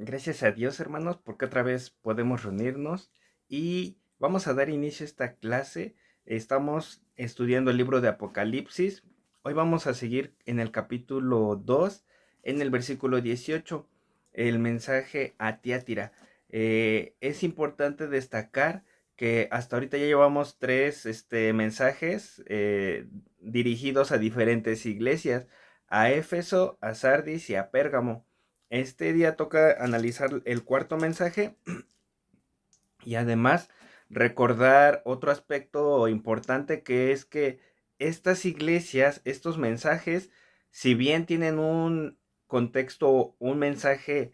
Gracias a Dios, hermanos, porque otra vez podemos reunirnos y vamos a dar inicio a esta clase. Estamos estudiando el libro de Apocalipsis. Hoy vamos a seguir en el capítulo 2, en el versículo 18, el mensaje a Tiátira. Es importante destacar que hasta ahorita ya llevamos tres mensajes dirigidos a diferentes iglesias, a Éfeso, a Sardis y a Pérgamo. Este día toca analizar el cuarto mensaje y además recordar otro aspecto importante, que es que estas iglesias, estos mensajes, si bien tienen un contexto, un mensaje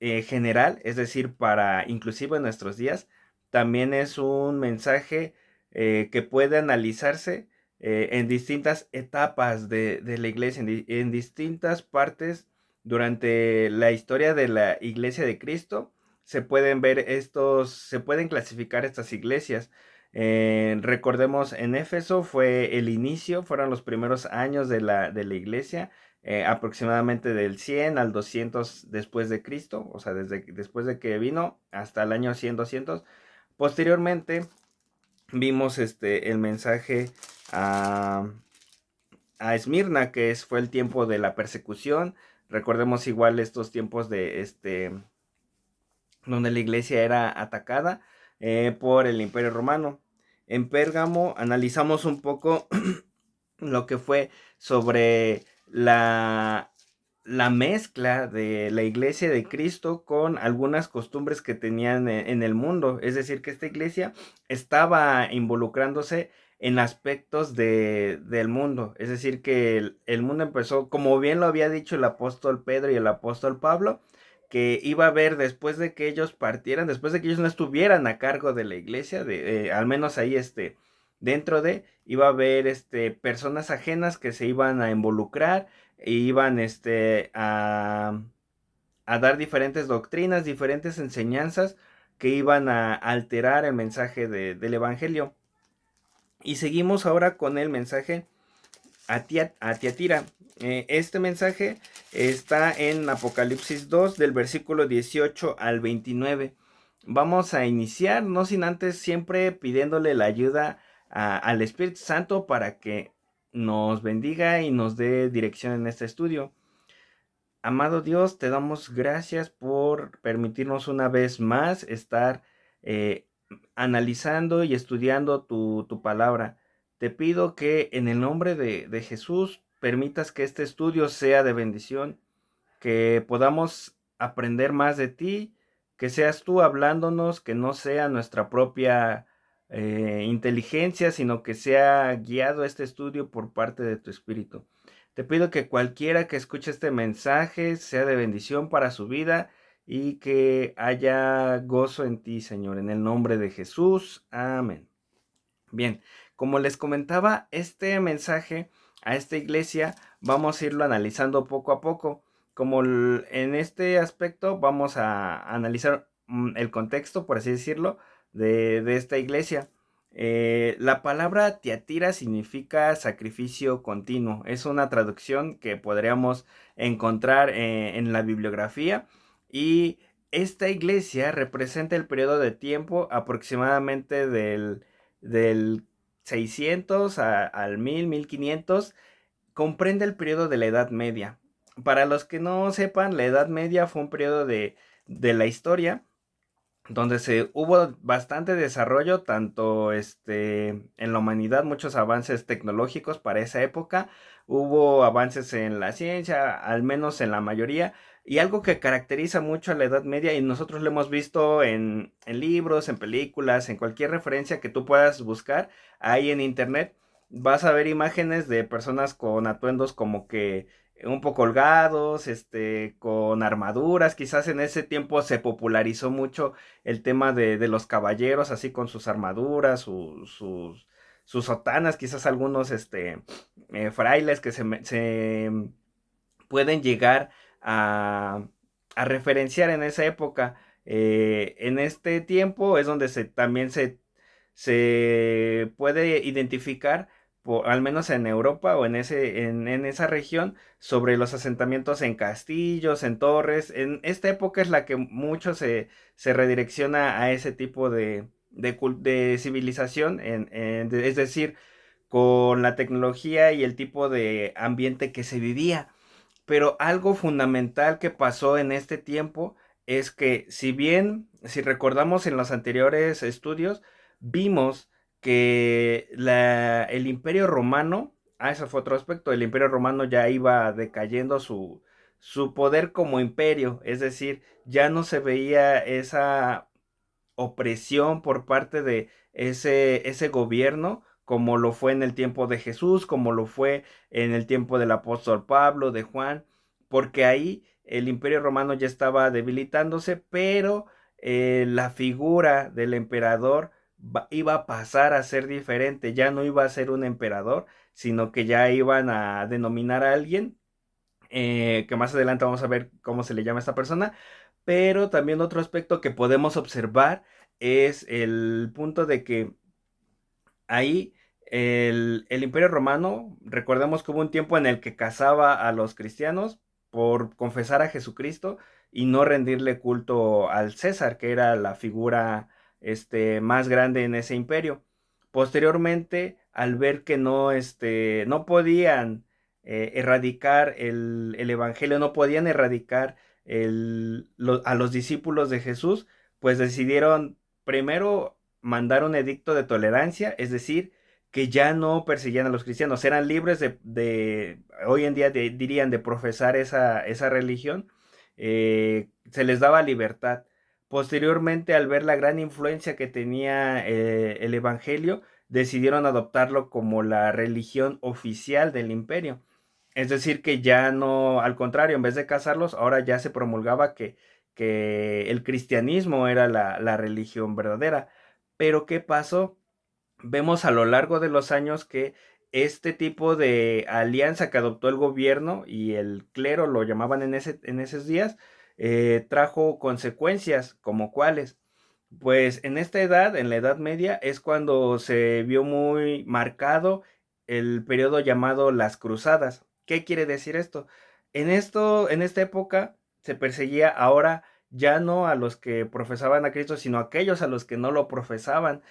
general, es decir, para inclusive en nuestros días, también es un mensaje que puede analizarse en distintas etapas de la iglesia, en distintas partes durante la historia de la iglesia de Cristo. Se pueden ver se pueden clasificar estas iglesias. Recordemos, en Éfeso fue el inicio, fueron los primeros años de la iglesia, aproximadamente del 100 al 200 después de Cristo, o sea, después de que vino hasta el año 100, 200. Posteriormente vimos el mensaje a, a Esmirna, que fue el tiempo de la persecución. Recordemos igual estos tiempos de donde la iglesia era atacada por el Imperio Romano. En Pérgamo analizamos un poco lo que fue sobre la mezcla de la iglesia de Cristo con algunas costumbres que tenían en el mundo. Es decir, que esta iglesia estaba involucrándose en aspectos del mundo. Es decir, que el mundo empezó, como bien lo había dicho el apóstol Pedro y el apóstol Pablo, que iba a haber, después de que ellos partieran, después de que ellos no estuvieran a cargo de la iglesia, al menos ahí dentro iba a haber personas ajenas que se iban a involucrar e iban a dar diferentes doctrinas, diferentes enseñanzas que iban a alterar el mensaje del evangelio. Y seguimos ahora con el mensaje a Tiatira. Este mensaje está en Apocalipsis 2, del versículo 18 al 29. Vamos a iniciar, no sin antes siempre pidiéndole la ayuda al Espíritu Santo para que nos bendiga y nos dé dirección en este estudio. Amado Dios, te damos gracias por permitirnos una vez más estar eh, analizando y estudiando tu palabra. Te pido que en el nombre de Jesús permitas que este estudio sea de bendición, que podamos aprender más de ti, que seas tú hablándonos, que no sea nuestra propia inteligencia, sino que sea guiado este estudio por parte de tu Espíritu. Te pido que cualquiera que escuche este mensaje sea de bendición para su vida y que haya gozo en ti, Señor, en el nombre de Jesús. Amén. Bien, como les comentaba, este mensaje a esta iglesia vamos a irlo analizando poco a poco. Como en este aspecto vamos a analizar el contexto, por así decirlo, de esta iglesia. La palabra Tiatira significa sacrificio continuo. Es una traducción que podríamos encontrar en la bibliografía, y esta iglesia representa el periodo de tiempo aproximadamente del 600 al 1000, 1500. Comprende el periodo de la Edad Media. Para los que no sepan, la Edad Media fue un periodo de la historia donde hubo bastante desarrollo, tanto en la humanidad, muchos avances tecnológicos para esa época. Hubo avances en la ciencia, al menos en la mayoría, y algo que caracteriza mucho a la Edad Media, y nosotros lo hemos visto en libros, en películas, en cualquier referencia que tú puedas buscar ahí en internet, vas a ver imágenes de personas con atuendos como que un poco holgados, con armaduras. Quizás en ese tiempo se popularizó mucho el tema de los caballeros, así con sus armaduras, sus sotanas, quizás algunos frailes que se pueden llegar a, a referenciar en esa época. En este tiempo es donde también se puede identificar al menos en Europa o en esa región, sobre los asentamientos en castillos, en torres. En esta época es la que mucho se redirecciona a ese tipo de civilización, es decir, con la tecnología y el tipo de ambiente que se vivía. Pero algo fundamental que pasó en este tiempo es que, si bien, si recordamos en los anteriores estudios, vimos que el Imperio Romano, ese fue otro aspecto, el Imperio Romano ya iba decayendo su poder como imperio, es decir, ya no se veía esa opresión por parte de ese gobierno, como lo fue en el tiempo de Jesús, como lo fue en el tiempo del apóstol Pablo, de Juan, porque ahí el imperio romano ya estaba debilitándose, pero la figura del emperador iba a pasar a ser diferente, ya no iba a ser un emperador, sino que ya iban a denominar a alguien, que más adelante vamos a ver cómo se le llama a esta persona, pero también otro aspecto que podemos observar es el punto de que ahí el Imperio Romano, recordemos que hubo un tiempo en el que cazaba a los cristianos por confesar a Jesucristo y no rendirle culto al César, que era la figura más grande en ese imperio. Posteriormente, al ver que no podían erradicar el Evangelio, no podían erradicar a los discípulos de Jesús, pues decidieron primero mandar un edicto de tolerancia, es decir, que ya no perseguían a los cristianos, eran libres hoy en día dirían, de profesar esa religión, se les daba libertad. Posteriormente, al ver la gran influencia que tenía el Evangelio, decidieron adoptarlo como la religión oficial del imperio. Es decir, que ya no, al contrario, en vez de casarlos, ahora ya se promulgaba que el cristianismo era la religión verdadera. Pero ¿qué pasó? Vemos a lo largo de los años que este tipo de alianza que adoptó el gobierno y el clero, lo llamaban en esos días, trajo consecuencias, como cuáles. Pues en esta edad, en la Edad Media, es cuando se vio muy marcado el periodo llamado las Cruzadas. ¿Qué quiere decir esto? En esta época se perseguía ahora ya no a los que profesaban a Cristo, sino a aquellos a los que no lo profesaban,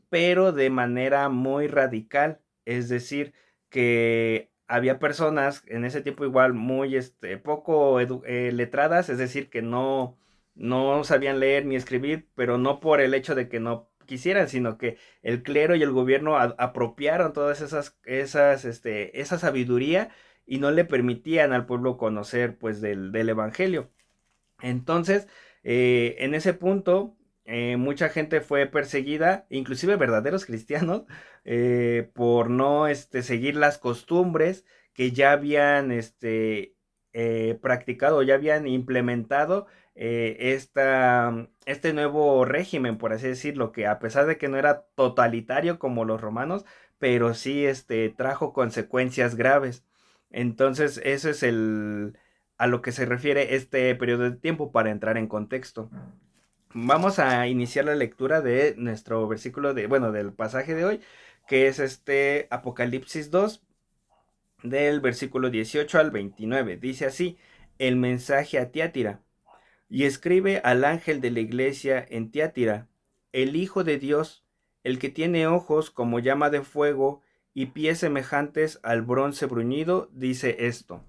pero de manera muy radical. Es decir, que había personas en ese tiempo igual muy poco letradas, es decir, que no sabían leer ni escribir, pero no por el hecho de que no quisieran, sino que el clero y el gobierno apropiaron todas esa sabiduría y no le permitían al pueblo conocer pues del evangelio. Entonces, en ese punto, mucha gente fue perseguida, inclusive verdaderos cristianos, por no seguir las costumbres que ya habían practicado, ya habían implementado este nuevo régimen, por así decirlo, que a pesar de que no era totalitario como los romanos, pero sí trajo consecuencias graves. Entonces, eso es a lo que se refiere este periodo de tiempo para entrar en contexto. Vamos a iniciar la lectura de nuestro versículo del pasaje de hoy, que es Apocalipsis 2, del versículo 18 al 29. Dice así: el mensaje a Tiatira. Y escribe al ángel de la iglesia en Tiatira: el Hijo de Dios, el que tiene ojos como llama de fuego y pies semejantes al bronce bruñido, dice esto.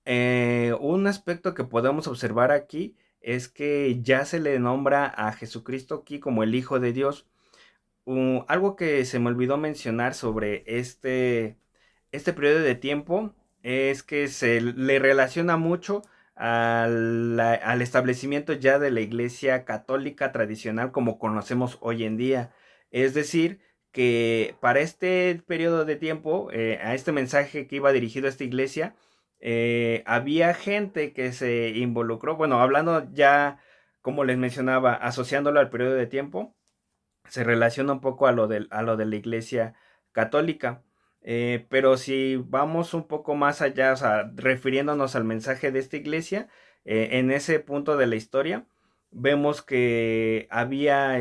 Un aspecto que podemos observar aquí es que ya se le nombra a Jesucristo aquí como el Hijo de Dios. Algo que se me olvidó mencionar sobre este periodo de tiempo es que se le relaciona mucho al establecimiento ya de la Iglesia Católica tradicional como conocemos hoy en día. Es decir, que para este periodo de tiempo, a este mensaje que iba dirigido a esta iglesia, había gente que se involucró, bueno, hablando ya, como les mencionaba, asociándolo al periodo de tiempo, se relaciona un poco a lo de la iglesia católica. Pero si vamos un poco más allá, o sea, refiriéndonos al mensaje de esta iglesia, en ese punto de la historia, vemos que había,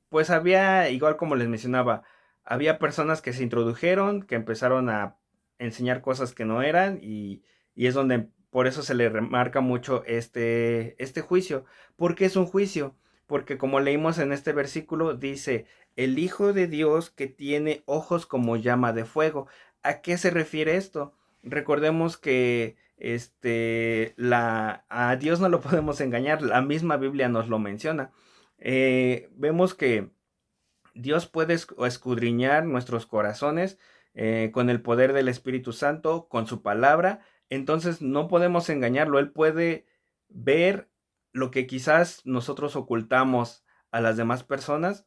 pues había, igual como les mencionaba, había personas que se introdujeron, que empezaron a enseñar cosas que no eran y es donde por eso se le remarca mucho este juicio. ¿Por qué es un juicio? Porque como leímos en este versículo, dice, el Hijo de Dios que tiene ojos como llama de fuego. ¿A qué se refiere esto? Recordemos que a Dios no lo podemos engañar, la misma Biblia nos lo menciona. Vemos que Dios puede escudriñar nuestros corazones con el poder del Espíritu Santo, con su palabra. Entonces no podemos engañarlo. Él puede ver lo que quizás nosotros ocultamos a las demás personas.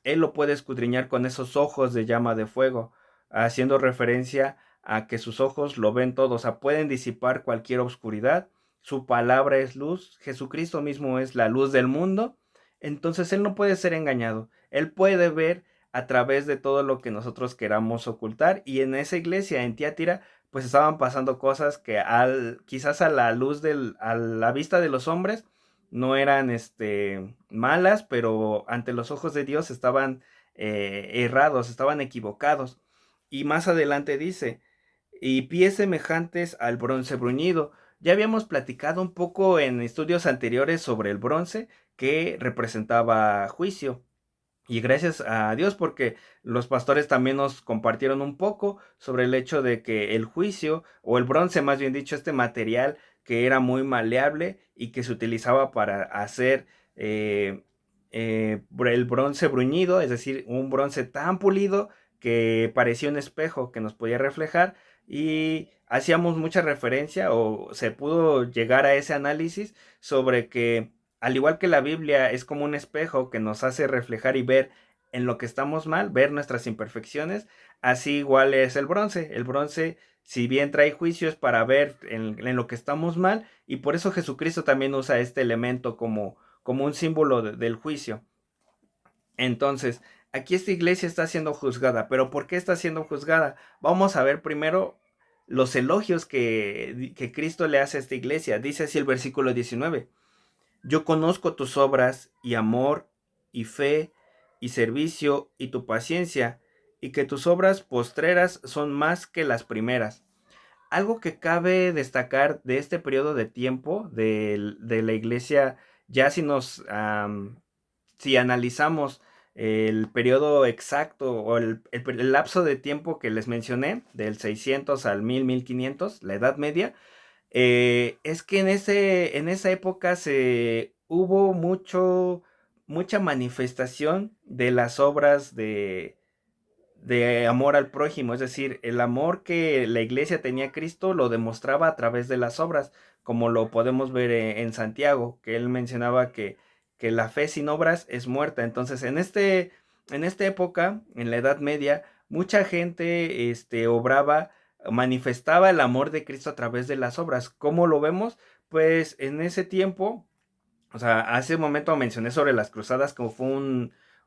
Él lo puede escudriñar con esos ojos de llama de fuego, haciendo referencia a que sus ojos lo ven todo, o sea, pueden disipar cualquier oscuridad. Su palabra es luz, Jesucristo mismo es la luz del mundo. Entonces Él no puede ser engañado. Él puede ver a través de todo lo que nosotros queramos ocultar. Y en esa iglesia, en Tiatira, pues estaban pasando cosas que quizás a la luz a la vista de los hombres no eran malas, pero ante los ojos de Dios estaban errados, estaban equivocados. Y más adelante dice, y pies semejantes al bronce bruñido. Ya habíamos platicado un poco en estudios anteriores sobre el bronce que representaba juicio. Y gracias a Dios porque los pastores también nos compartieron un poco sobre el hecho de que el juicio, o el bronce más bien dicho, este material que era muy maleable y que se utilizaba para hacer el bronce bruñido, es decir, un bronce tan pulido que parecía un espejo que nos podía reflejar, y hacíamos mucha referencia o se pudo llegar a ese análisis sobre que al igual que la Biblia es como un espejo que nos hace reflejar y ver en lo que estamos mal, ver nuestras imperfecciones, así igual es el bronce. El bronce, si bien trae juicios para ver en lo que estamos mal, y por eso Jesucristo también usa este elemento como un símbolo del juicio. Entonces, aquí esta iglesia está siendo juzgada, pero ¿por qué está siendo juzgada? Vamos a ver primero los elogios que Cristo le hace a esta iglesia. Dice así el versículo 19. Yo conozco tus obras y amor y fe y servicio y tu paciencia, y que tus obras postreras son más que las primeras. Algo que cabe destacar de este periodo de tiempo de la iglesia, ya si analizamos el periodo exacto o el lapso de tiempo que les mencioné, del 600 al 1500, la Edad Media, es que en esa época hubo mucha manifestación de las obras de amor al prójimo, es decir, el amor que la iglesia tenía a Cristo lo demostraba a través de las obras, como lo podemos ver en Santiago, que él mencionaba que la fe sin obras es muerta. Entonces, en esta época, en la Edad Media, mucha gente obraba, manifestaba el amor de Cristo a través de las obras. ¿Cómo lo vemos? Pues en ese tiempo, o sea, hace un momento mencioné sobre las cruzadas como fue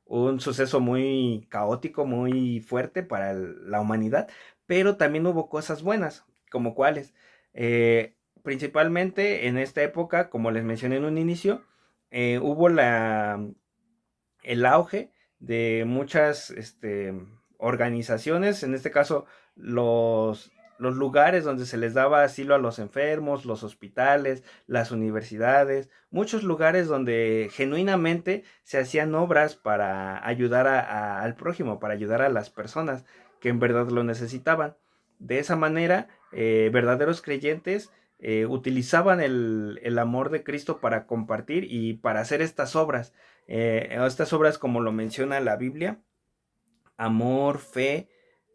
un suceso muy caótico, muy fuerte para la humanidad, pero también hubo cosas buenas, como cuáles. Principalmente en esta época, como les mencioné en un inicio, hubo el auge de muchas organizaciones, en este caso los lugares donde se les daba asilo a los enfermos, los hospitales, las universidades, muchos lugares donde genuinamente se hacían obras para ayudar al prójimo, para ayudar a las personas que en verdad lo necesitaban. De esa manera, verdaderos creyentes utilizaban el amor de Cristo para compartir y para hacer estas obras como lo menciona la Biblia, amor, fe,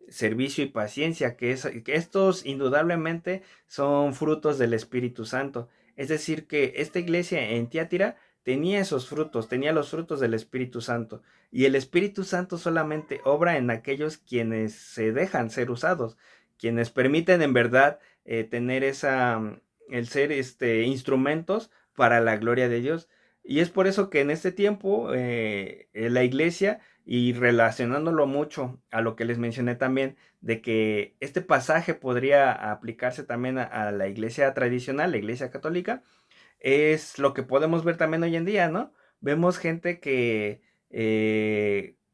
servicio y paciencia, que estos indudablemente son frutos del Espíritu Santo. Es decir, que esta iglesia en Tiatira tenía esos frutos, tenía los frutos del Espíritu Santo. Y el Espíritu Santo solamente obra en aquellos quienes se dejan ser usados, quienes permiten en verdad tener el ser instrumentos para la gloria de Dios. Y es por eso que en este tiempo la iglesia, y relacionándolo mucho a lo que les mencioné también, de que este pasaje podría aplicarse también a la iglesia tradicional, la iglesia católica, es lo que podemos ver también hoy en día, ¿no? Vemos gente que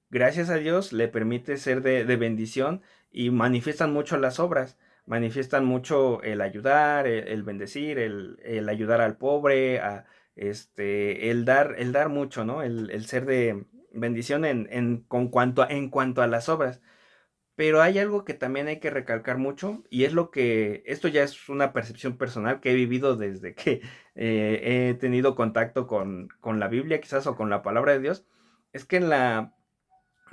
gracias a Dios le permite ser de bendición y manifiestan mucho las obras, manifiestan mucho el ayudar, el bendecir, el ayudar al pobre, el dar mucho, ¿no? El ser de bendición en cuanto a las obras. Pero hay algo que también hay que recalcar mucho y es lo que, esto ya es una percepción personal que he vivido desde que he tenido contacto con la Biblia quizás o con la palabra de Dios, es que en la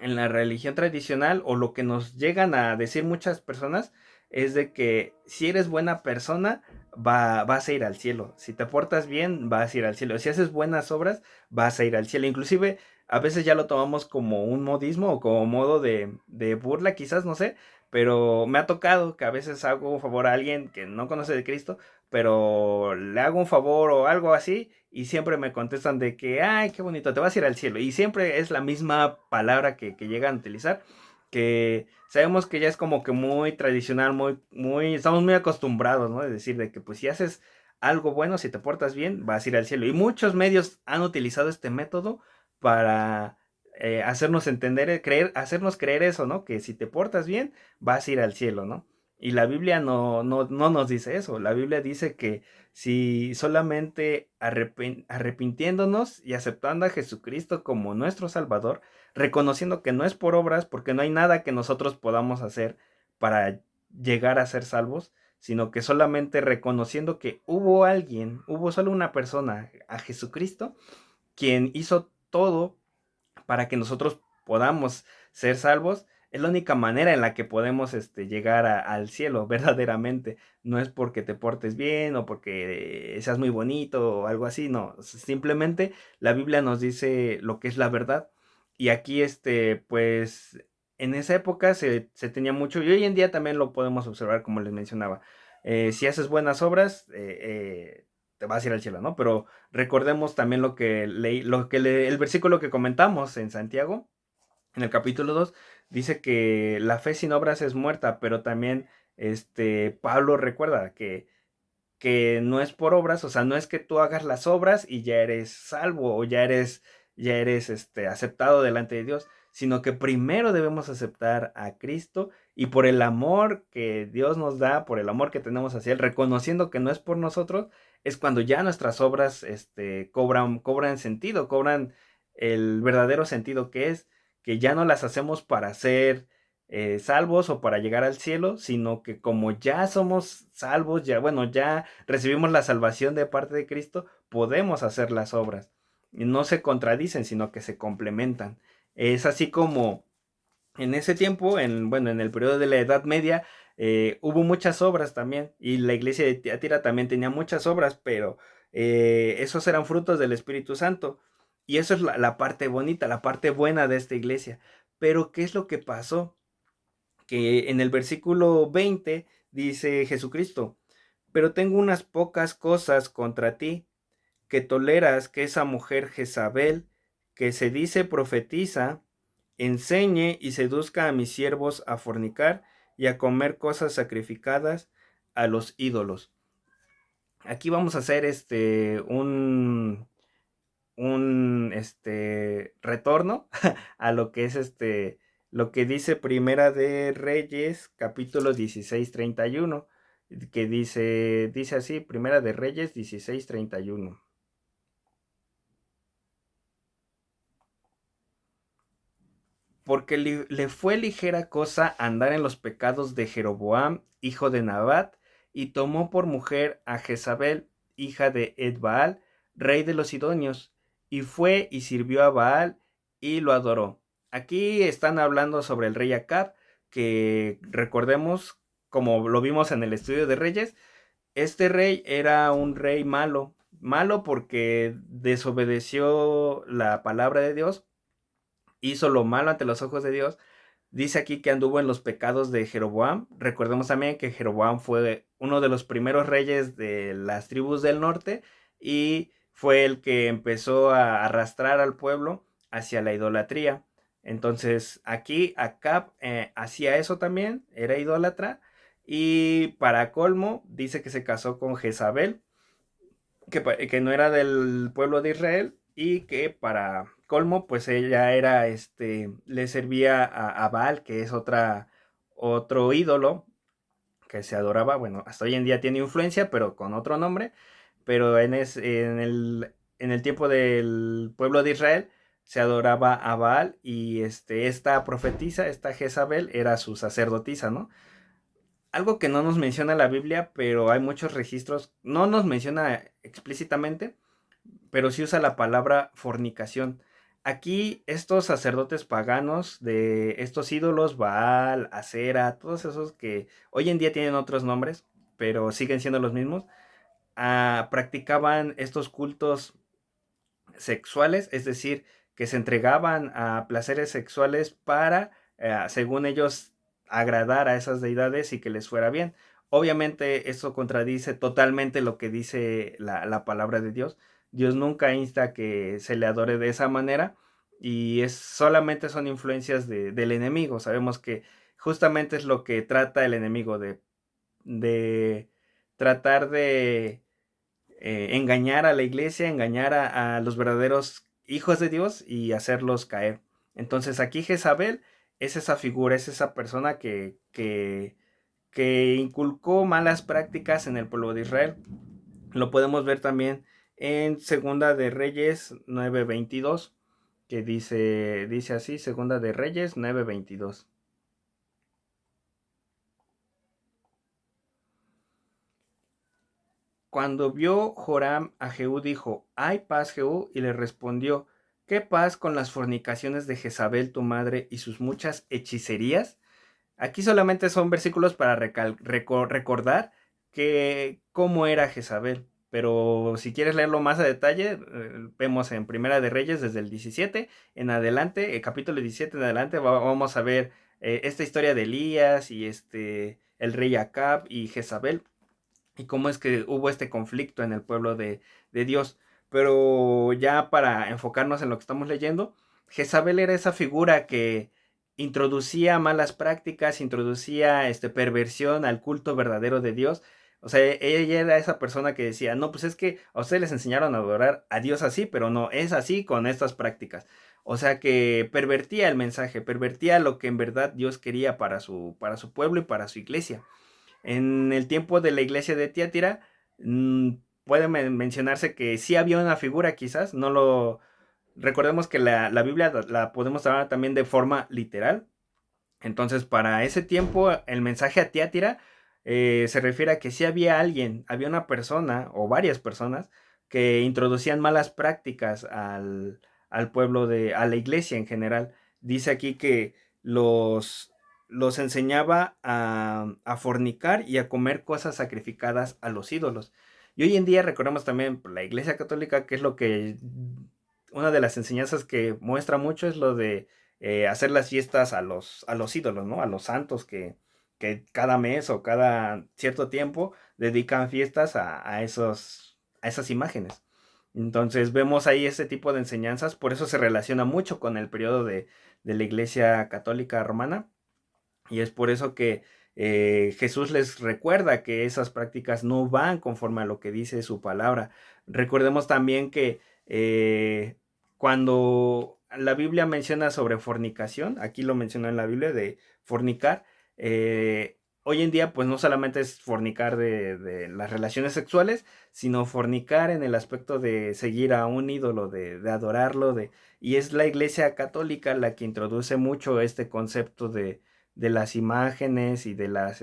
religión tradicional o lo que nos llegan a decir muchas personas es de que si eres buena persona vas a ir al cielo, si te portas bien vas a ir al cielo, si haces buenas obras vas a ir al cielo, inclusive a veces ya lo tomamos como un modismo o como modo de burla quizás, no sé, pero me ha tocado que a veces hago un favor a alguien que no conoce de Cristo, pero le hago un favor o algo así y siempre me contestan de que, ay, qué bonito, te vas a ir al cielo. Y siempre es la misma palabra que llegan a utilizar, que sabemos que ya es como que muy tradicional, estamos muy acostumbrados, ¿no? Es decir, de que pues si haces algo bueno, si te portas bien, vas a ir al cielo. Y muchos medios han utilizado este método para hacernos entender, hacernos creer eso, ¿no? Que si te portas bien, vas a ir al cielo, ¿no? Y la Biblia no nos dice eso. La Biblia dice que si solamente arrepintiéndonos y aceptando a Jesucristo como nuestro Salvador, reconociendo que no es por obras, porque no hay nada que nosotros podamos hacer para llegar a ser salvos, sino que solamente reconociendo que hubo alguien, hubo solo una persona, a Jesucristo, quien hizo todo para que nosotros podamos ser salvos, es la única manera en la que podemos llegar al cielo verdaderamente. No es porque te portes bien o porque seas muy bonito o algo así, no. Simplemente la Biblia nos dice lo que es la verdad. Y aquí, pues, en esa época se tenía mucho, y hoy en día también lo podemos observar, como les mencionaba. Si haces buenas obras, te vas a ir al cielo, ¿no? Pero recordemos también lo que leí, el versículo que comentamos en Santiago, en el capítulo 2 dice que la fe sin obras es muerta, pero también Pablo recuerda que no es por obras, o sea, no es que tú hagas las obras y ya eres salvo o ya eres aceptado delante de Dios, sino que primero debemos aceptar a Cristo y por el amor que Dios nos da, por el amor que tenemos hacia Él, reconociendo que no es por nosotros, es cuando ya nuestras obras cobran sentido, cobran el verdadero sentido que es, que ya no las hacemos para ser salvos o para llegar al cielo, sino que como ya somos salvos, ya bueno, ya recibimos la salvación de parte de Cristo, podemos hacer las obras. Y no se contradicen, sino que se complementan. Es así como en ese tiempo, bueno, en el periodo de la Edad Media, hubo muchas obras también, y la iglesia de Tiatira también tenía muchas obras, pero esos eran frutos del Espíritu Santo. Y eso es la parte bonita, la parte buena de esta iglesia. Pero, ¿qué es lo que pasó? Que en el versículo 20 dice Jesucristo, pero tengo unas pocas cosas contra ti, que toleras que esa mujer Jezabel, que se dice profetiza, enseñe y seduzca a mis siervos a fornicar y a comer cosas sacrificadas a los ídolos. Aquí vamos a hacer un retorno a lo que es lo que dice Primera de Reyes, capítulo 16:31, que dice así, Primera de Reyes 16:31. Porque le fue ligera cosa andar en los pecados de Jeroboam, hijo de Nabat, y tomó por mujer a Jezabel, hija de Edbaal, rey de los Sidonios, y fue y sirvió a Baal y lo adoró. Aquí están hablando sobre el rey Acab, que recordemos, como lo vimos en el estudio de Reyes, este rey era un rey malo, malo porque desobedeció la palabra de Dios, hizo lo malo ante los ojos de Dios. Dice aquí que anduvo en los pecados de Jeroboam. Recordemos también que Jeroboam fue uno de los primeros reyes de las tribus del norte y fue el que empezó a arrastrar al pueblo hacia la idolatría. Entonces aquí Acab hacía eso también, era idólatra, y para colmo dice que se casó con Jezabel, que no era del pueblo de Israel, y que para colmo, pues ella era, le servía a Baal, que es otro ídolo que se adoraba, bueno, hasta hoy en día tiene influencia, pero con otro nombre, pero en el tiempo del pueblo de Israel se adoraba a Baal y esta profetisa, esta Jezabel, era su sacerdotisa, ¿no? Algo que no nos menciona la Biblia, pero hay muchos registros, no nos menciona explícitamente, pero sí usa la palabra fornicación. Aquí estos sacerdotes paganos de estos ídolos, Baal, Acera, todos esos que hoy en día tienen otros nombres, pero siguen siendo los mismos, practicaban estos cultos sexuales, es decir, que se entregaban a placeres sexuales para, según ellos, agradar a esas deidades y que les fuera bien. Obviamente eso contradice totalmente lo que dice la palabra de Dios. Dios nunca insta que se le adore de esa manera y solamente son influencias del enemigo. Sabemos que justamente es lo que trata el enemigo de tratar de engañar a la iglesia, engañar a los verdaderos hijos de Dios y hacerlos caer. Entonces aquí Jezabel es esa figura, es esa persona que inculcó malas prácticas en el pueblo de Israel. Lo podemos ver también en Segunda de Reyes 9:22, que dice así, Segunda de Reyes 9:22. Cuando vio Joram a Jehú dijo, ¿hay paz, Jehú? Y le respondió, ¿qué paz con las fornicaciones de Jezabel tu madre y sus muchas hechicerías? Aquí solamente son versículos para recordar que cómo era Jezabel. Pero si quieres leerlo más a detalle, vemos en Primera de Reyes desde el 17 en adelante, el capítulo 17 en adelante, vamos a ver esta historia de Elías y el rey Acab y Jezabel y cómo es que hubo este conflicto en el pueblo de Dios. Pero ya para enfocarnos en lo que estamos leyendo, Jezabel era esa figura que introducía malas prácticas, introducía perversión al culto verdadero de Dios. O sea, ella era esa persona que decía, no, pues es que a ustedes les enseñaron a adorar a Dios así, pero no, es así con estas prácticas. O sea que pervertía el mensaje, pervertía lo que en verdad Dios quería para su pueblo y para su iglesia. En el tiempo de la iglesia de Tiatira, mm, puede mencionarse que sí había una figura quizás, no lo... Recordemos que la Biblia la podemos hablar también de forma literal. Entonces, para ese tiempo, el mensaje a Tiatira se refiere a que sí había alguien, había una persona o varias personas que introducían malas prácticas al pueblo a la iglesia en general. Dice aquí que los enseñaba a fornicar y a comer cosas sacrificadas a los ídolos. Y hoy en día recordemos también la iglesia católica, que es lo que una de las enseñanzas que muestra mucho es lo de hacer las fiestas a los ídolos, ¿no? A los santos que cada mes o cada cierto tiempo dedican fiestas a esas imágenes. Entonces vemos ahí ese tipo de enseñanzas, por eso se relaciona mucho con el periodo de la Iglesia Católica Romana y es por eso que Jesús les recuerda que esas prácticas no van conforme a lo que dice su palabra. Recordemos también que cuando la Biblia menciona sobre fornicación, aquí lo menciona en la Biblia de fornicar, hoy en día pues no solamente es fornicar de las relaciones sexuales, sino fornicar en el aspecto de seguir a un ídolo, de adorarlo, y es la Iglesia Católica la que introduce mucho este concepto de las imágenes y de la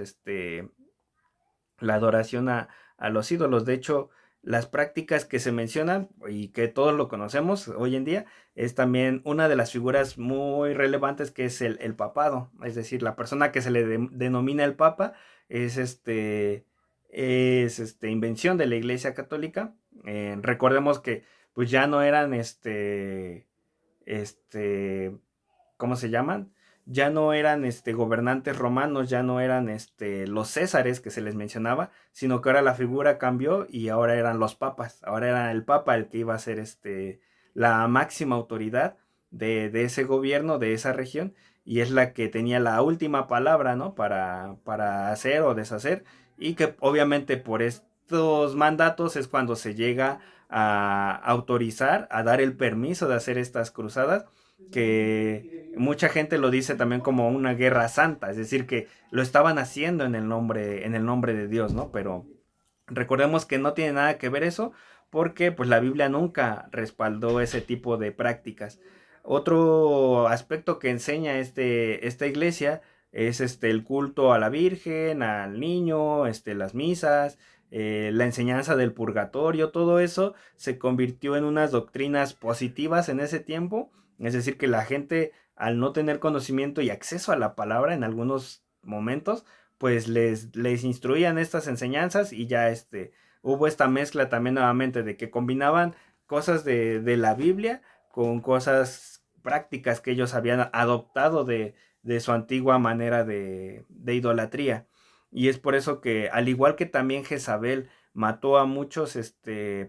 adoración a los ídolos. De hecho, las prácticas que se mencionan y que todos lo conocemos hoy en día es también una de las figuras muy relevantes que es el papado. Es decir, la persona que se le denomina el papa es invención de la Iglesia Católica. Recordemos que pues ya no eran ¿cómo se llaman? Ya no eran gobernantes romanos, ya no eran los césares que se les mencionaba, sino que ahora la figura cambió y ahora eran los papas. Ahora era el papa el que iba a ser la máxima autoridad de ese gobierno, de esa región, y es la que tenía la última palabra, ¿no? Para hacer o deshacer, y que obviamente por estos mandatos es cuando se llega a autorizar, a dar el permiso de hacer estas cruzadas, que mucha gente lo dice también como una guerra santa, es decir, que lo estaban haciendo en el nombre de Dios, ¿no? Pero recordemos que no tiene nada que ver eso, porque pues la Biblia nunca respaldó ese tipo de prácticas. Otro aspecto que enseña esta iglesia es el culto a la Virgen, al niño, las misas, la enseñanza del purgatorio, todo eso se convirtió en unas doctrinas positivas en ese tiempo. Es decir, que la gente, al no tener conocimiento y acceso a la palabra en algunos momentos, pues les instruían estas enseñanzas, y ya hubo esta mezcla también nuevamente de que combinaban cosas de la Biblia con cosas prácticas que ellos habían adoptado de su antigua manera de idolatría. Y es por eso que, al igual que también Jezabel mató a muchos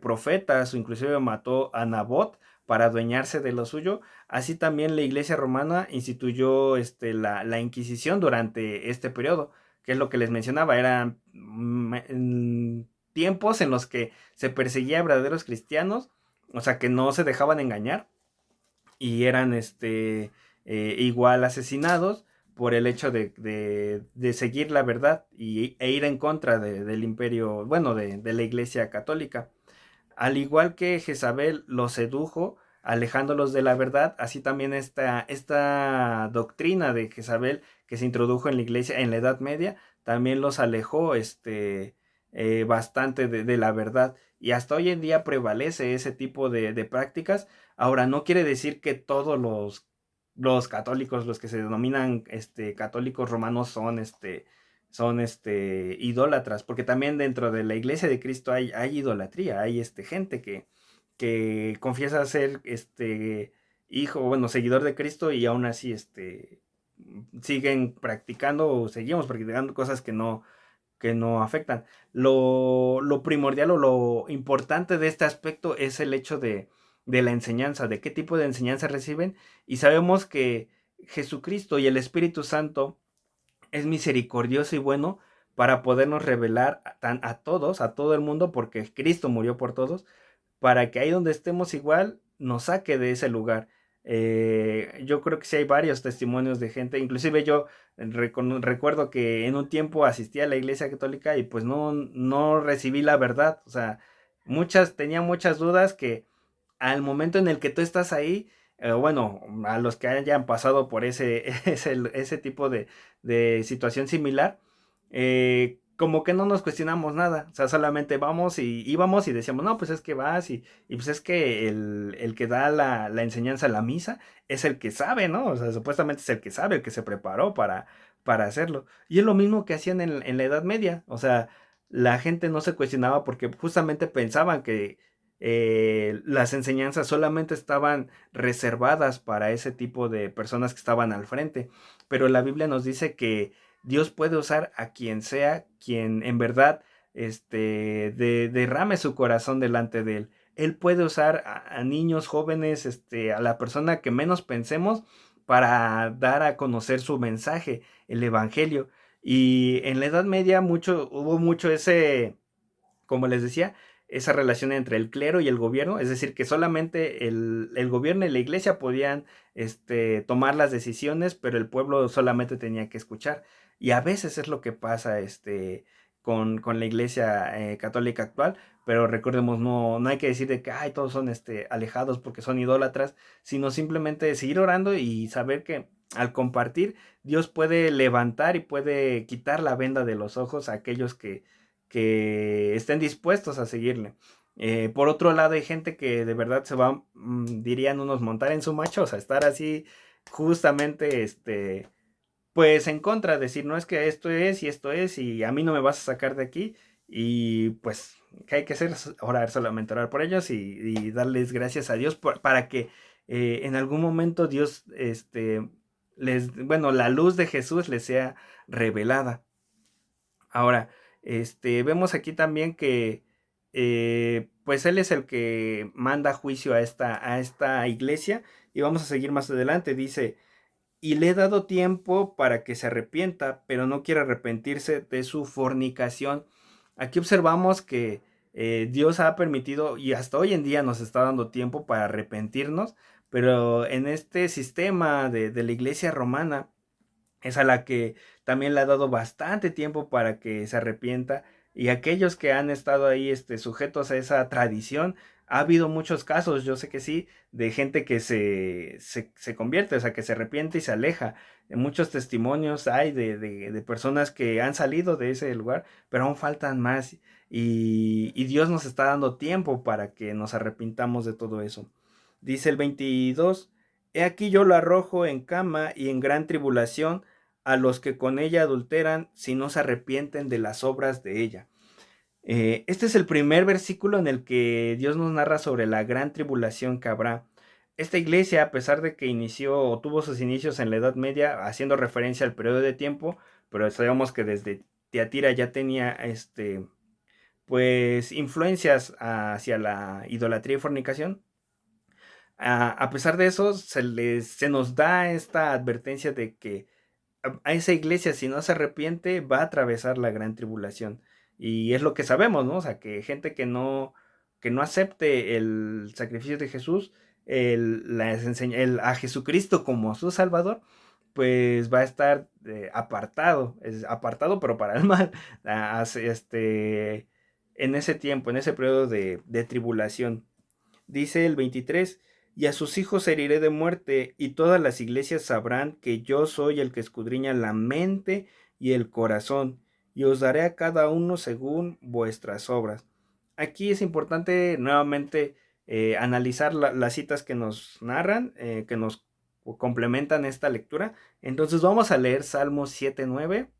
profetas, o inclusive mató a Nabot para adueñarse de lo suyo, así también la iglesia romana instituyó la Inquisición durante este periodo, que es lo que les mencionaba. Eran tiempos en los que se perseguía a verdaderos cristianos, o sea, que no se dejaban engañar, y eran igual asesinados por el hecho de seguir la verdad e ir en contra del imperio, bueno, de la iglesia católica. Al igual que Jezabel los sedujo, alejándolos de la verdad, así también esta doctrina de Jezabel que se introdujo en la iglesia en la Edad Media, también los alejó bastante de la verdad. Y hasta hoy en día prevalece ese tipo de prácticas. Ahora, no quiere decir que todos los católicos, los que se denominan católicos romanos, son idólatras, porque también dentro de la iglesia de Cristo hay idolatría, hay gente que confiesa ser hijo, bueno, seguidor de Cristo, y aún así siguen practicando, o seguimos practicando cosas que no afectan. Lo primordial o lo importante de este aspecto es el hecho de la enseñanza, de qué tipo de enseñanza reciben, y sabemos que Jesucristo y el Espíritu Santo es misericordioso y bueno para podernos revelar a todos, a todo el mundo, porque Cristo murió por todos, para que ahí donde estemos igual nos saque de ese lugar. Yo creo que sí hay varios testimonios de gente, inclusive yo recuerdo que en un tiempo asistí a la iglesia católica y pues no recibí la verdad, o sea, tenía muchas dudas que al momento en el que tú estás ahí, bueno, a los que hayan pasado por ese tipo de situación similar, como que no nos cuestionamos nada, o sea, solamente vamos y íbamos y decíamos, no, pues es que vas y pues es que el que da la enseñanza, la misa, es el que sabe, ¿no? O sea, supuestamente es el que sabe, el que se preparó para hacerlo. Y es lo mismo que hacían en la Edad Media, o sea, la gente no se cuestionaba porque justamente pensaban que las enseñanzas solamente estaban reservadas para ese tipo de personas que estaban al frente, pero la Biblia nos dice que Dios puede usar a quien sea, quien en verdad derrame su corazón delante de él. Él puede usar a niños, jóvenes, a la persona que menos pensemos, para dar a conocer su mensaje, el evangelio. Y en la Edad Media hubo mucho como les decía, esa relación entre el clero y el gobierno, es decir, que solamente el gobierno y la iglesia podían tomar las decisiones, pero el pueblo solamente tenía que escuchar. Y a veces es lo que pasa con la iglesia católica actual, pero recordemos, no hay que decir de que ay, todos son alejados porque son idólatras, sino simplemente seguir orando y saber que al compartir, Dios puede levantar y puede quitar la venda de los ojos a aquellos que estén dispuestos a seguirle. Por otro lado, hay gente que de verdad se va, dirían unos, montar en su macho, o sea, estar así justamente, pues en contra, decir, no, es que esto es y esto es y a mí no me vas a sacar de aquí. Y pues, ¿qué hay que hacer? Orar, solamente orar por ellos y darles gracias a Dios para que en algún momento Dios, bueno, la luz de Jesús les sea revelada. Ahora, vemos aquí también que, pues él es el que manda juicio a esta iglesia, y vamos a seguir más adelante. Dice, y le he dado tiempo para que se arrepienta, pero no quiere arrepentirse de su fornicación. Aquí observamos que Dios ha permitido y hasta hoy en día nos está dando tiempo para arrepentirnos, pero en este sistema de la iglesia romana es a la que también le ha dado bastante tiempo para que se arrepienta, y aquellos que han estado ahí sujetos a esa tradición, ha habido muchos casos, yo sé que sí, de gente que se convierte, o sea, que se arrepiente y se aleja. Muchos testimonios hay de personas que han salido de ese lugar, pero aún faltan más, y Dios nos está dando tiempo para que nos arrepintamos de todo eso. Dice el 22: He aquí yo lo arrojo en cama y en gran tribulación a los que con ella adulteran, si no se arrepienten de las obras de ella. Este es el primer versículo en el que Dios nos narra sobre la gran tribulación que habrá. Esta iglesia, a pesar de que inició o tuvo sus inicios en la Edad Media, haciendo referencia al periodo de tiempo, pero sabemos que desde Tiatira ya tenía pues influencias hacia la idolatría y fornicación. A pesar de eso, se nos da esta advertencia de que a esa iglesia, si no se arrepiente, va a atravesar la gran tribulación. Y es lo que sabemos, ¿no? O sea, que gente que no acepte el sacrificio de Jesús, a Jesucristo como su Salvador, pues va a estar apartado, es apartado, pero para el mal, en ese tiempo, en ese periodo de tribulación. Dice el 23: Y a sus hijos heriré de muerte, y todas las iglesias sabrán que yo soy el que escudriña la mente y el corazón, y os daré a cada uno según vuestras obras. Aquí es importante nuevamente analizar las citas que nos narran, que nos complementan esta lectura. Entonces vamos a leer Salmos 7:9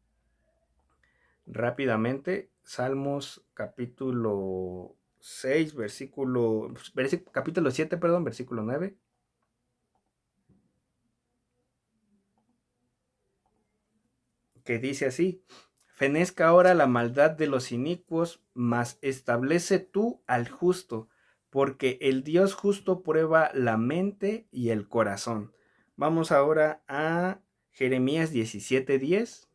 rápidamente. Salmos capítulo 6, capítulo 7, perdón, versículo 9, que dice así: Fenezca ahora la maldad de los inicuos, mas establece tú al justo, porque el Dios justo prueba la mente y el corazón. Vamos ahora a Jeremías 17:10.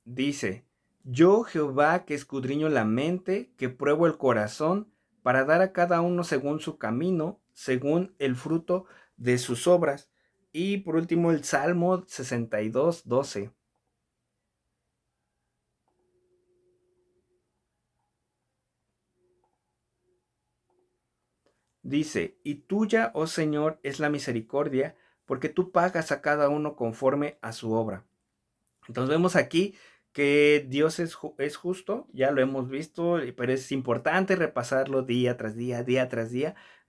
Dice: Yo Jehová que escudriño la mente, que pruebo el corazón, para dar a cada uno según su camino, según el fruto de sus obras. Y por último el Salmo 62:12. Dice: Y tuya, oh Señor, es la misericordia, porque tú pagas a cada uno conforme a su obra. Entonces vemos aquí que Dios es justo, ya lo hemos visto, pero es importante repasarlo día tras día,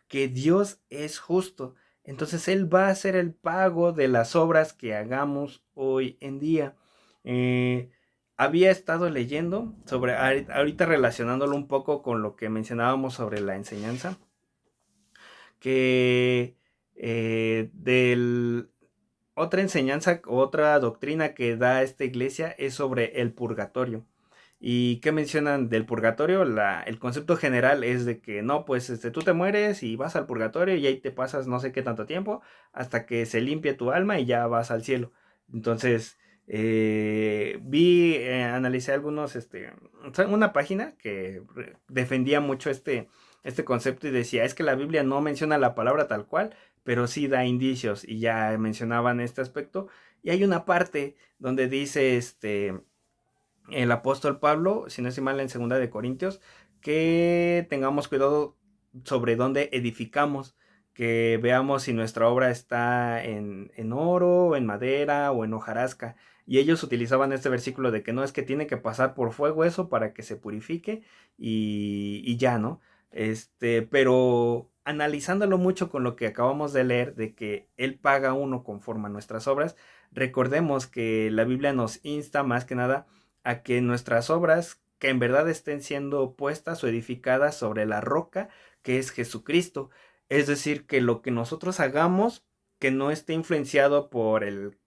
que Dios es justo. Entonces Él va a hacer el pago de las obras que hagamos hoy en día. Eh, Había estado leyendo sobre, ahorita relacionándolo un poco con lo que mencionábamos sobre la enseñanza, que otra enseñanza, otra doctrina que da esta iglesia es sobre el purgatorio. ¿Y qué mencionan del purgatorio? El concepto general es de que no, pues tú te mueres y vas al purgatorio y ahí te pasas no sé qué tanto tiempo hasta que se limpie tu alma y ya vas al cielo. Entonces, analicé algunos, una página que defendía mucho este concepto y decía, es que la Biblia no menciona la palabra tal cual, pero sí da indicios, y ya mencionaban este aspecto. Y hay una parte donde dice el apóstol Pablo, si no estoy mal, en 2 de Corintios, que tengamos cuidado sobre dónde edificamos, que veamos si nuestra obra está en oro, en madera o en hojarasca. Y ellos utilizaban este versículo de que no, es que tiene que pasar por fuego eso para que se purifique, y ya, ¿no? Pero analizándolo mucho con lo que acabamos de leer, de que Él paga a uno conforme a nuestras obras, recordemos que la Biblia nos insta más que nada a que nuestras obras, que en verdad estén siendo puestas o edificadas sobre la roca que es Jesucristo. Es decir, que lo que nosotros hagamos, que no esté influenciado por el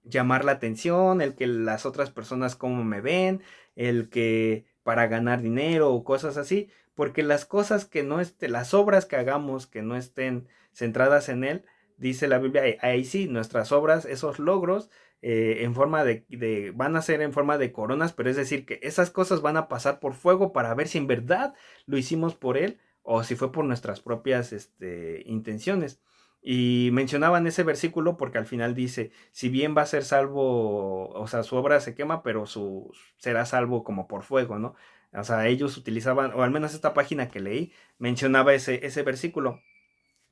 llamar la atención, el que las otras personas cómo me ven, el que para ganar dinero o cosas así, porque las cosas que no las obras que hagamos que no estén centradas en Él, dice la Biblia, ahí sí, nuestras obras, esos logros, en forma van a ser en forma de coronas, pero es decir, que esas cosas van a pasar por fuego para ver si en verdad lo hicimos por Él o si fue por nuestras propias intenciones. Y mencionaban ese versículo porque al final dice, si bien va a ser salvo, o sea, su obra se quema, pero será salvo como por fuego, ¿no? O sea, ellos utilizaban, o al menos esta página que leí, mencionaba ese versículo.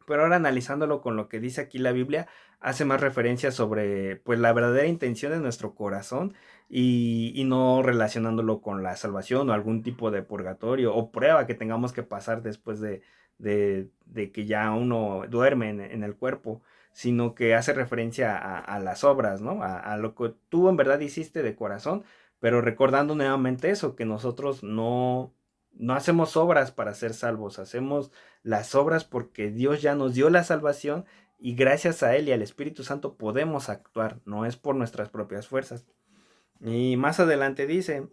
Pero ahora analizándolo con lo que dice aquí la Biblia, hace más referencia sobre pues la verdadera intención de nuestro corazón y no relacionándolo con la salvación o algún tipo de purgatorio o prueba que tengamos que pasar después de que ya uno duerme en el cuerpo, sino que hace referencia a las obras, ¿no? A lo que tú en verdad hiciste de corazón, pero recordando nuevamente eso, que nosotros no hacemos obras para ser salvos, hacemos las obras porque Dios ya nos dio la salvación y gracias a Él y al Espíritu Santo podemos actuar, no es por nuestras propias fuerzas. Y más adelante dice,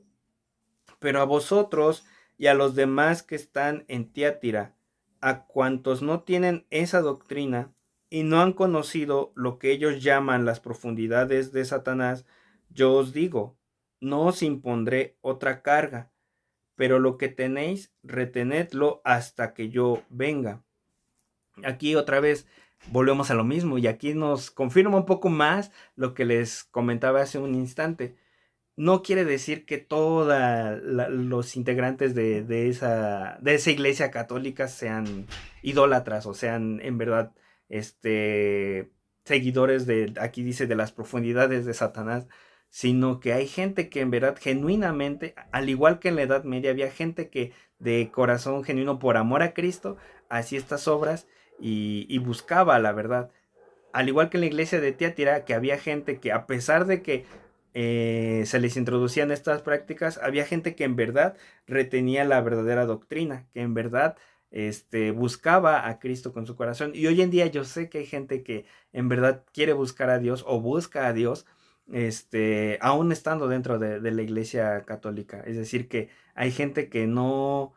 pero a vosotros y a los demás que están en Tiátira, a cuantos no tienen esa doctrina y no han conocido lo que ellos llaman las profundidades de Satanás, yo os digo, no os impondré otra carga, pero lo que tenéis, retenedlo hasta que yo venga. Aquí otra vez volvemos a lo mismo y aquí nos confirma un poco más lo que les comentaba hace un instante. No quiere decir que todos los integrantes de esa iglesia católica sean idólatras o sean en verdad seguidores aquí dice, de las profundidades de Satanás, sino que hay gente que en verdad genuinamente, al igual que en la Edad Media, había gente que de corazón genuino por amor a Cristo hacía estas obras y buscaba la verdad. Al igual que en la iglesia de Tiatira, que había gente que a pesar de que se les introducían estas prácticas, había gente que en verdad retenía la verdadera doctrina, que en verdad buscaba a Cristo con su corazón. Y hoy en día yo sé que hay gente que en verdad quiere buscar a Dios o busca a Dios, aún estando dentro de la iglesia católica. Es decir, que hay gente que no,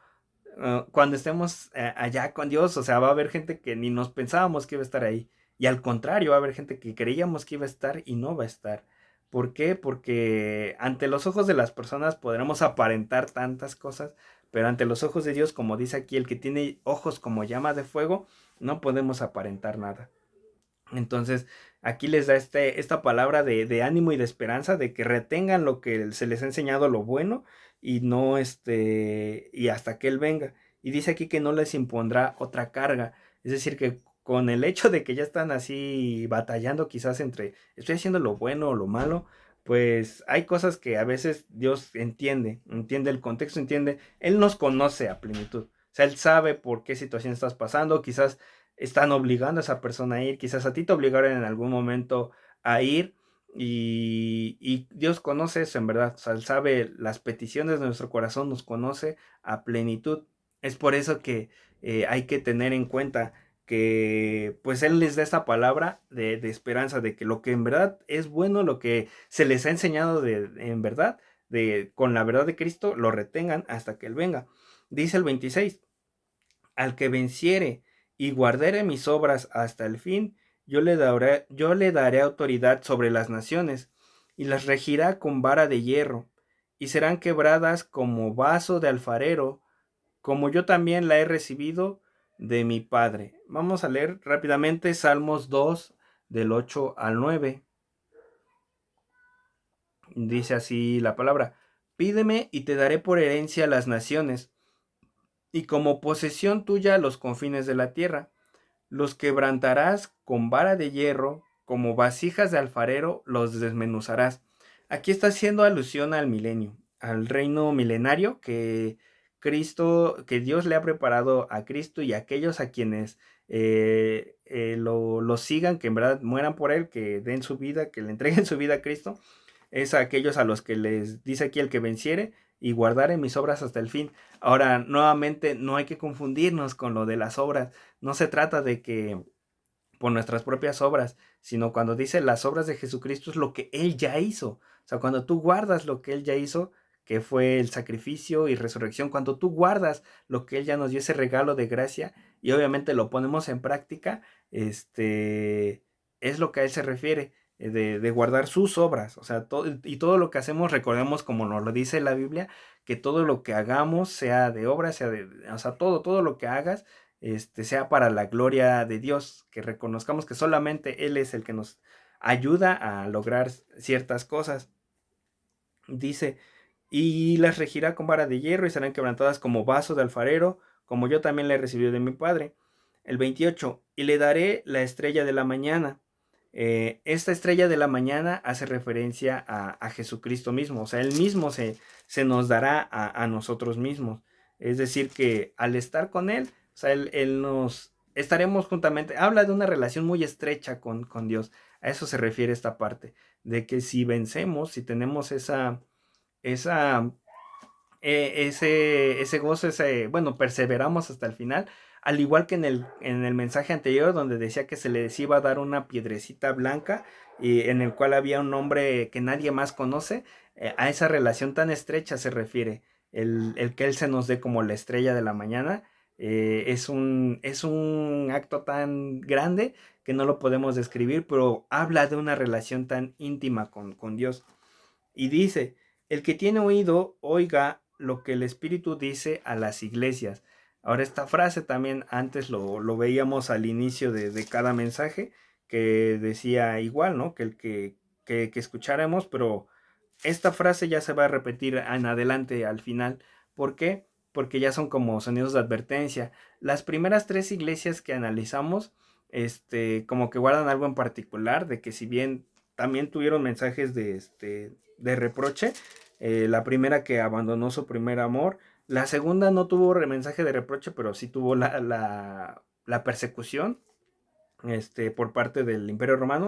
cuando estemos allá con Dios, o sea, va a haber gente que ni nos pensábamos que iba a estar ahí. Y al contrario, va a haber gente que creíamos que iba a estar y no va a estar. ¿Por qué? Porque ante los ojos de las personas podremos aparentar tantas cosas, pero ante los ojos de Dios, como dice aquí, el que tiene ojos como llama de fuego, no podemos aparentar nada. Entonces, aquí les da esta palabra de ánimo y de esperanza, de que retengan lo que se les ha enseñado, lo bueno, y no y hasta que Él venga. Y dice aquí que no les impondrá otra carga. Es decir, que con el hecho de que ya están así batallando quizás entre estoy haciendo lo bueno o lo malo, pues hay cosas que a veces Dios entiende el contexto, Él nos conoce a plenitud. O sea, Él sabe por qué situación estás pasando, quizás están obligando a esa persona a ir, quizás a ti te obligaron en algún momento a ir y Dios conoce eso en verdad, o sea, Él sabe las peticiones de nuestro corazón, nos conoce a plenitud. Es por eso que hay que tener en cuenta que pues Él les da esta palabra de esperanza, de que lo que en verdad es bueno, lo que se les ha enseñado en verdad, con la verdad de Cristo, lo retengan hasta que Él venga. Dice el 26, al que venciere y guardare mis obras hasta el fin, yo le daré autoridad sobre las naciones, y las regirá con vara de hierro, y serán quebradas como vaso de alfarero, como yo también la he recibido de mi Padre. Vamos a leer rápidamente Salmos 2, del 8 al 9. Dice así la palabra: pídeme y te daré por herencia las naciones, y como posesión tuya los confines de la tierra. Los quebrantarás con vara de hierro, como vasijas de alfarero los desmenuzarás. Aquí está haciendo alusión al milenio, al reino milenario que Dios le ha preparado a Cristo y a aquellos a quienes lo sigan, que en verdad mueran por él, que den su vida, que le entreguen su vida a Cristo. Es a aquellos a los que les dice aquí: el que venciere y guardare mis obras hasta el fin. Ahora, nuevamente, no hay que confundirnos con lo de las obras. No se trata de que por nuestras propias obras, sino cuando dice las obras de Jesucristo es lo que Él ya hizo. O sea, cuando tú guardas lo que Él ya hizo, que fue el sacrificio y resurrección, cuando tú guardas lo que Él ya nos dio, ese regalo de gracia, y obviamente lo ponemos en práctica, es lo que a Él se refiere, de guardar sus obras, o sea, y todo lo que hacemos, recordemos como nos lo dice la Biblia, que todo lo que hagamos, sea de obra, o sea, todo lo que hagas, sea para la gloria de Dios, que reconozcamos que solamente Él es el que nos ayuda a lograr ciertas cosas. Dice, y las regirá con vara de hierro y serán quebrantadas como vaso de alfarero, como yo también la he recibido de mi Padre. El 28, y le daré la estrella de la mañana. Esta estrella de la mañana hace referencia a Jesucristo mismo, o sea, Él mismo se nos dará a nosotros mismos. Es decir, que al estar con Él, o sea, Él nos estaremos juntamente. Habla de una relación muy estrecha con Dios. A eso se refiere esta parte, de que si vencemos, si tenemos esa ese gozo, bueno, perseveramos hasta el final, al igual que en el mensaje anterior donde decía que se les iba a dar una piedrecita blanca y en el cual había un nombre que nadie más conoce, a esa relación tan estrecha se refiere, el que Él se nos dé como la estrella de la mañana, es un acto tan grande que no lo podemos describir, pero habla de una relación tan íntima con Dios. Y dice, el que tiene oído, oiga lo que el Espíritu dice a las iglesias. Ahora esta frase también antes lo veíamos al inicio de cada mensaje, que decía igual, ¿no? Que escucháramos, pero esta frase ya se va a repetir en adelante al final. ¿Por qué? Porque ya son como sonidos de advertencia. Las primeras tres iglesias que analizamos, como que guardan algo en particular, de que si bien también tuvieron mensajes de reproche, la primera que abandonó su primer amor, la segunda no tuvo mensaje de reproche, pero sí tuvo la persecución, por parte del Imperio Romano,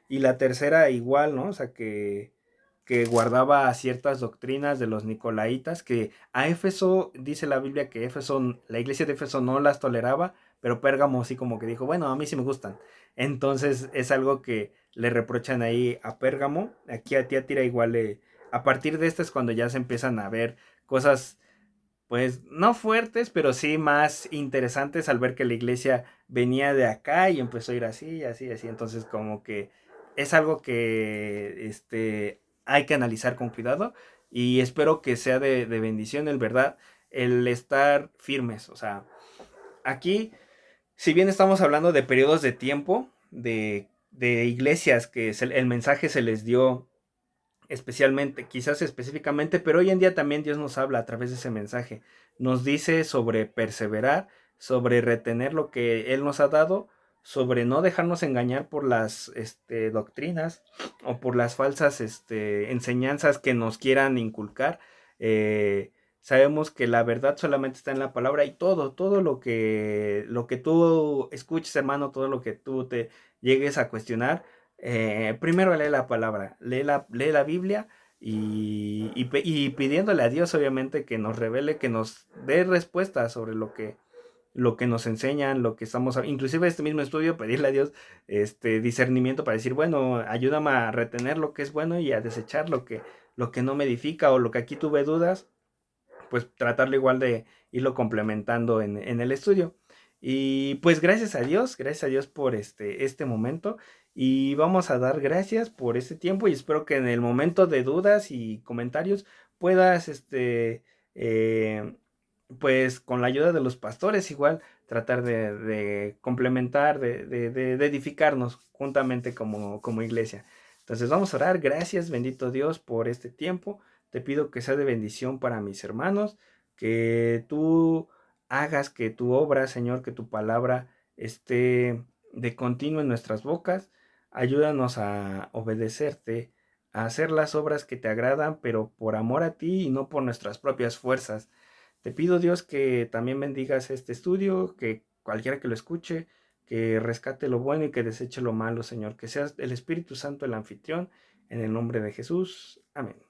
y la tercera igual, ¿no? O sea, que guardaba ciertas doctrinas de los nicolaitas, que a Éfeso, dice la Biblia que Éfeso, la iglesia de Éfeso no las toleraba, pero Pérgamo sí como que dijo, bueno, a mí sí me gustan. Entonces es algo que le reprochan ahí a Pérgamo, aquí a Tiatira igual a partir de esto es cuando ya se empiezan a ver cosas pues no fuertes, pero sí más interesantes al ver que la iglesia venía de acá y empezó a ir así, así, así. Entonces como que es algo que hay que analizar con cuidado y espero que sea de bendición, el verdad, el estar firmes. O sea, aquí, si bien estamos hablando de periodos de tiempo, de iglesias que el mensaje se les dio especialmente, quizás específicamente, pero hoy en día también Dios nos habla a través de ese mensaje. Nos dice sobre perseverar, sobre retener lo que Él nos ha dado, sobre no dejarnos engañar por las doctrinas o por las falsas enseñanzas que nos quieran inculcar. Sabemos que la verdad solamente está en la palabra y todo lo que tú escuches, hermano, todo lo que tú te llegues a cuestionar, primero lee la palabra, lee la Biblia y pidiéndole a Dios obviamente que nos revele, que nos dé respuestas sobre lo que nos enseñan, lo que estamos, inclusive este mismo estudio, pedirle a Dios discernimiento para decir, bueno, ayúdame a retener lo que es bueno y a desechar lo que no me edifica o lo que aquí tuve dudas, pues tratarlo igual de irlo complementando en el estudio. Y pues gracias a Dios por este momento y vamos a dar gracias por este tiempo y espero que en el momento de dudas y comentarios puedas, eh, pues con la ayuda de los pastores igual tratar de complementar, de edificarnos juntamente como iglesia. Entonces vamos a orar, gracias bendito Dios por este tiempo. Te pido que sea de bendición para mis hermanos, que tú hagas que tu obra, Señor, que tu palabra esté de continuo en nuestras bocas. Ayúdanos a obedecerte, a hacer las obras que te agradan, pero por amor a ti y no por nuestras propias fuerzas. Te pido, Dios, que también bendigas este estudio, que cualquiera que lo escuche, que rescate lo bueno y que deseche lo malo, Señor. Que seas el Espíritu Santo el anfitrión, en el nombre de Jesús. Amén.